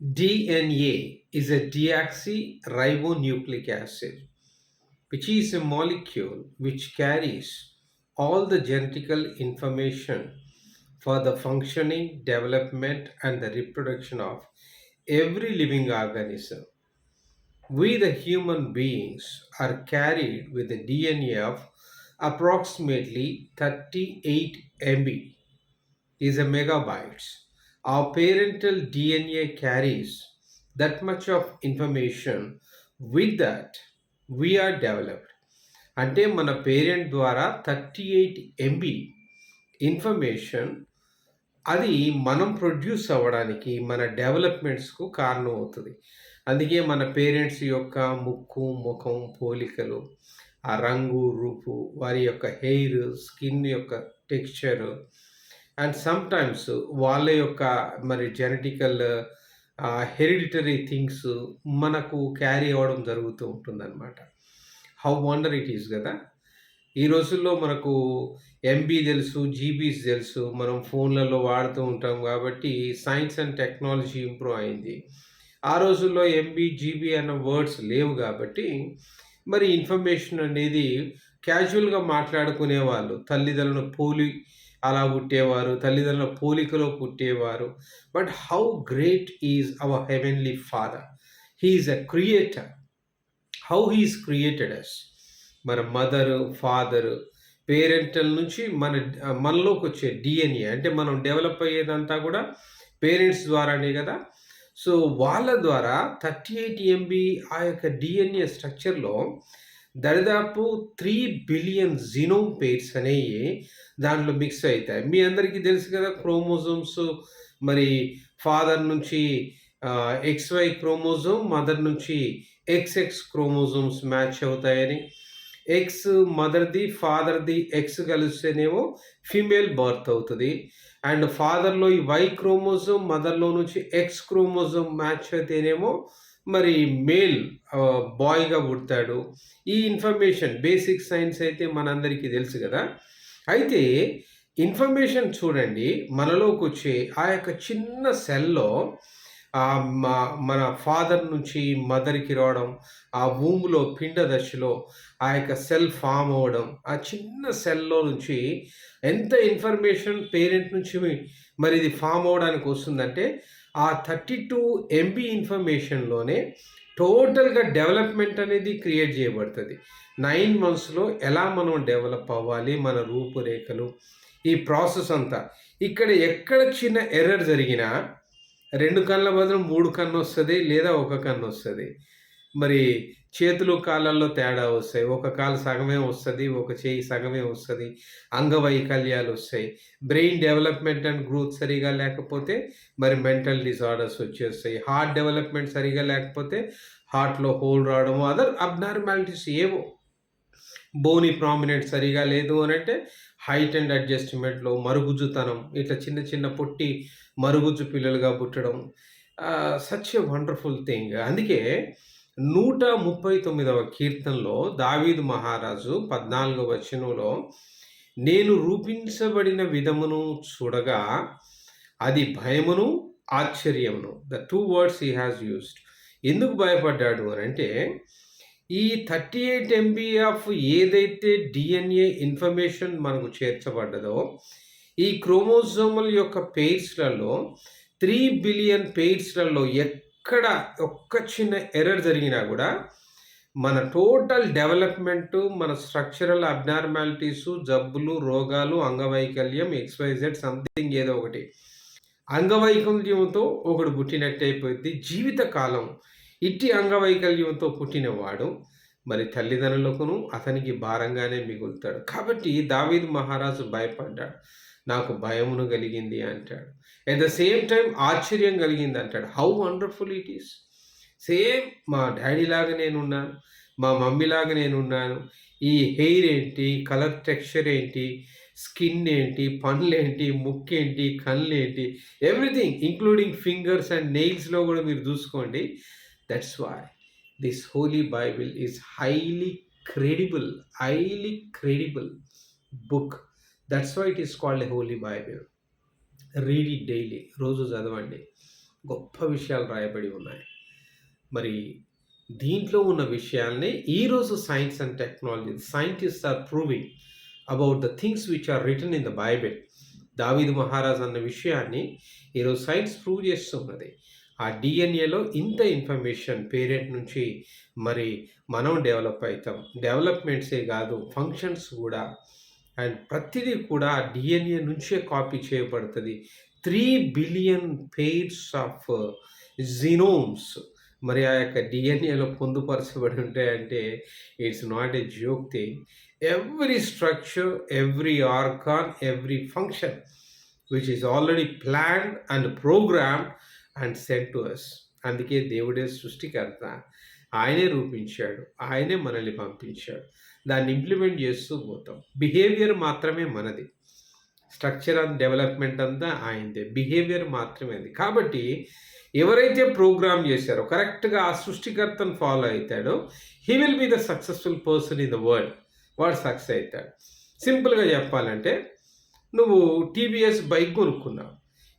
DNA is a deoxyribonucleic acid, which is a molecule which carries all the genetical information for the functioning, development, and the reproduction of every living organism. We, the human beings, are carried with a DNA of approximately 38 MB, is a megabytes. Our parental DNA carries that much of information. With that, we are developed. అంటే మన parent ద్వారా 38 MB information అది మనం produce అవ్వడానికి మన డెవలప్మెంట్స్కు కారణం అవుతుంది. అందుకే మన పేరెంట్స్ యొక్క ముక్కు ముఖం పోలికలు, ఆ రంగు రూపు, వారి యొక్క హెయిర్ స్కిన్ యొక్క టెక్స్చర్ అండ్ సమ్‌టైమ్స్ వాళ్ళ యొక్క మరి జెనెటికల్ హెరిడిటరీ థింగ్స్ మనకు క్యారీ అవ్వడం జరుగుతూ ఉంటుందన్నమాట. హౌ వండర్ ఇట్ ఈస్ గదా! ఈ రోజుల్లో మనకు ఎంబీ తెలుసు, జీబీస్ తెలుసు. మనం ఫోన్‌లలో వాడుతూ ఉంటాం గాబట్టి సైన్స్ అండ్ టెక్నాలజీ ఇంప్రూవ్ అయింది. ఆ రోజుల్లో ఎంబీ, జీబీ అన్న వర్డ్స్ లేవు గాబట్టి మరి ఇన్ఫర్మేషన్ అనేది క్యాజువల్‌గా మాట్లాడుకునేవాళ్ళు. తల్లిదండ్రులను పోలి అలా పుట్టేవారు. తల్లిదండ్రుల పోలికలో పుట్టేవారు. But how great is our heavenly father. He is a creator. How he is created us. మన మదరు, ఫాదరు, పేరెంటల్ నుంచి మనలోకొచ్చే డీఎన్ఏ అంటే మనం డెవలప్ అయ్యేదంతా కూడా పేరెంట్స్ ద్వారానే కదా! సో, వాళ్ళ ద్వారా 38 ఎంబీ ఆ యొక్క డీఎన్ఏ స్ట్రక్చర్‌లో దరిదాపు 3 బిలియన్ జీనోమ్ పెయిర్స్ అనేయి దాంట్లో మిక్స్ అయితాయి. మీ అందరికీ తెలుసు కదా! క్రోమోజోమ్స్ మరి ఫాదర్ నుంచి XY క్రోమోజోమ్, మదర్ నుంచి XX క్రోమోజోమ్స్ మ్యాచ్ అవుతాయని. ఎక్స్ మదర్‌ది, ఫాదర్‌ది ఎక్స్ కలిస్తేనేమో ఫీమేల్ బర్త్ అవుతది. అండ్ ఫాదర్‌లో ఈ Y క్రోమోజోమ్, మదర్‌లో నుంచి X క్రోమోజోమ్ మ్యాచ్ అయితేనేమో మరి మేల్ బాయ్‌గా పుడతాడు. ఈ ఇన్ఫర్మేషన్ బేసిక్ సైన్స్ అయితే మనందరికీ తెలుసు గదా! అయితే ఇన్ఫర్మేషన్ చూడండి మనలోకొచ్చే ఆ యొక్క చిన్న సెల్‌లో మన ఫాదర్ నుంచి మదర్‌కి రావడం, ఆ వూమ్‌లో పిండ దశలో ఆ యొక్క సెల్ ఫార్మ్ అవ్వడం, ఆ చిన్న సెల్‌లో నుంచి ఎంత ఇన్ఫర్మేషన్ పేరెంట్ నుంచి మరి ఇది ఫార్మ్ అవ్వడానికి వస్తుందంటే, ఆ 32 ఎంబీ ఇన్ఫర్మేషన్‌లోనే టోటల్‌గా డెవలప్‌మెంట్ అనేది క్రియేట్ చేయబడతది. 9 మంత్స్‌లో ఎలా మనం డెవలప్ అవ్వాలి, మన రూపురేఖలు, ఈ ప్రాసెస్ అంతా. ఇక్కడ ఎక్కడ చిన్న ఎర్రర్ జరిగినా 2 కళ్ళ బదులు 3 కన్నొస్తది. లేదా 1 కన్నొస్తది. మరి చేతులు, కాళ్ళల్లో తేడా వస్తాయి. ఒక కాలు సగమే వస్తది. ఒక చెయ్యి సగమే వస్తది. అంగవైకల్యాలొస్తాయి. బ్రెయిన్ డెవలప్‌మెంట్ అండ్ గ్రోత్ సరిగ్గా లేకపోతే మరి మెంటల్ డిజార్డర్స్ వచ్చేస్తాయి. హార్ట్ డెవలప్‌మెంట్ సరిగ్గా లేకపోతే హార్ట్‌లో హోల్ రావడము, అదర్ అబ్నార్మాలిటీస్ ఏవో. బోని ప్రామినెంట్ సరిగా లేదు అనంటే హైట్ అండ్ అడ్జస్ట్‌మెంట్‌లో మరుగుజ్జుతనం, ఇట్లా చిన్న చిన్న పొట్టి మరుగుజ్జు పిల్లలుగా పుట్టడం. Such a wonderful thing. అందుకే 139వ కీర్తనలో దావీదు మహారాజు 14వ వచనంలో, నేను రూపించబడిన విధమును చూడగా అది భయమును, ఆశ్చర్యమును. The 2 words he has used. ఎందుకు భయపడ్డాడు అనంటే, ఈ 38 ఎంబీ ఆఫ్ ఏదైతే డిఎన్ఏ ఇన్ఫర్మేషన్ మనకు చేర్చబడ్డదో, ఈ క్రోమోజోముల యొక్క పెయిర్స్‌లలో 3 బిలియన్ పెయిర్స్‌లలో ఎక్కడ ఒక్క చిన్న ఎర్రర్ జరిగినా గూడా మన టోటల్ డెవలప్‌మెంటు, మన స్ట్రక్చరల్ అబ్నార్మాలిటీసు, జబ్బులు, రోగాలు, అంగవైకల్యం, XYZ సంథింగ్ ఏదో ఒకటి. అంగవైకల్యంతో ఒకడు పుట్టినట్టే అయిపోద్ది. జీవితకాలం ఇట్టి అంగవైకల్యంతో పుట్టినవాడు మరి తల్లిదండ్రులకును అతనికి భారంగానే మిగులుతాడు. కాబట్టి దావీదు మహారాజు భయపడ్డాడు. నాకు భయమును కలిగింది అంటాడు. ఎట్ ద సేమ్ టైమ్ ఆశ్చర్యం కలిగింది అంటాడు. How wonderful it is. Same మా డ్యాడీ లాగా నేనున్నాను. మా మమ్మీ లాగా నేనున్నాను. ఈ హెయిర్ ఏంటి, కలర్ టెక్స్చర్ ఏంటి, స్కిన్ ఏంటి, పనులేంటి, ముక్కేంటి, కళ్ళేంటి, ఎవ్రీథింగ్ ఇంక్లూడింగ్ ఫింగర్స్ అండ్ నెయిల్స్‌లో కూడా మీరు చూసుకోండి. That's why this holy Bible is highly credible book. That's why it is called a holy Bible. Read it daily. రోజు చదవండి. గొప్ప విషయాలు రాయబడి ఉన్నాయి. మరి దీంట్లో ఉన్న విషయాల్ని ఈరోజు science and technology scientists are proving about the things which are written in the Bible. దావీదు మహారాజ్ అన్న విషయాన్ని ఈరోజు సైన్స్ ప్రూవ్ చేస్తున్నది. ఆ డిఎన్ఏలో ఇంత ఇన్ఫర్మేషన్ పేరెంట్ నుంచి మరి మనం డెవలప్ అవుతాం. డెవలప్మెంట్సే కాదు, ఫంక్షన్స్ కూడా. అండ్ ప్రతిదీ కూడా డిఎన్ఏ నుంచే కాపీ చేయబడుతుంది. 3 బిలియన్ పెయిర్స్ ఆఫ్ జీనోమ్స్ మరి ఆ యొక్క డిఎన్ఏలో పొందుపరచబడి ఉంటాయంటే it's not a joke thing. Every structure, every organ, every function which is already planned and programmed and sent to us. అందుకే దేవుడే సృష్టికర్త. ఆయనే రూపించాడు, ఆయనే మనల్ని పంపించాడు. దాన్ని ఇంప్లిమెంట్ చేస్తూ పోతాం. బిహేవియర్ మాత్రమే మనది. స్ట్రక్చర్ అండ్ డెవలప్మెంట్ అంతా ఆయనదే, బిహేవియర్ మాత్రమే అది. కాబట్టి ఎవరైతే ప్రోగ్రామ్ చేశారో కరెక్ట్గా ఆ సృష్టికర్తను ఫాలో అవుతాడో he will be the successful person in the world. వాడు సక్సెస్ అవుతాడు. సింపుల్గా చెప్పాలంటే నువ్వు టీవీఎస్ బైక్ కొనుక్కున్నావు.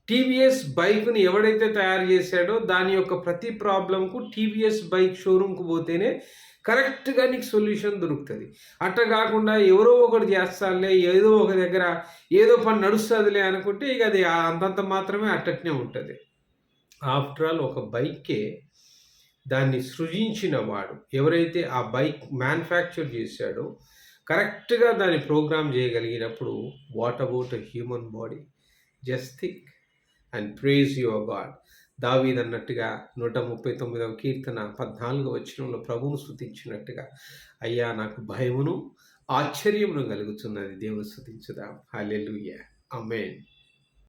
టీవీఎస్ బైక్ని ఎవడైతే తయారు చేశాడో దాని యొక్క ప్రతి ప్రాబ్లంకు టీవీఎస్ బైక్ షోరూమ్కి పోతేనే కరెక్ట్గా నీకు సొల్యూషన్ దొరుకుతుంది. అట్లా కాకుండా ఎవరో ఒకటి చేస్తారులే, ఏదో ఒక దగ్గర ఏదో పని నడుస్తుందిలే అనుకుంటే ఇక అది అంతంత మాత్రమే అట్టనే ఉంటుంది. ఆఫ్టర్ ఆల్ ఒక బైకే దాన్ని సృజించిన వాడు ఎవరైతే ఆ బైక్ మ్యానుఫ్యాక్చర్ చేశాడో కరెక్ట్గా దాన్ని ప్రోగ్రామ్ చేయగలిగినప్పుడు what about a human body? Just think and praise your god. దావీదు అన్నట్టుగా 139వ కీర్తన 14వ వచనంలో ప్రభువును స్తుతించినట్టుగా, అయ్యా నాకు భయమును ఆశ్చర్యమును కలుగుతున్నది, దేవుని స్తుతించుదాం. హల్లెలూయా, ఆమేన్.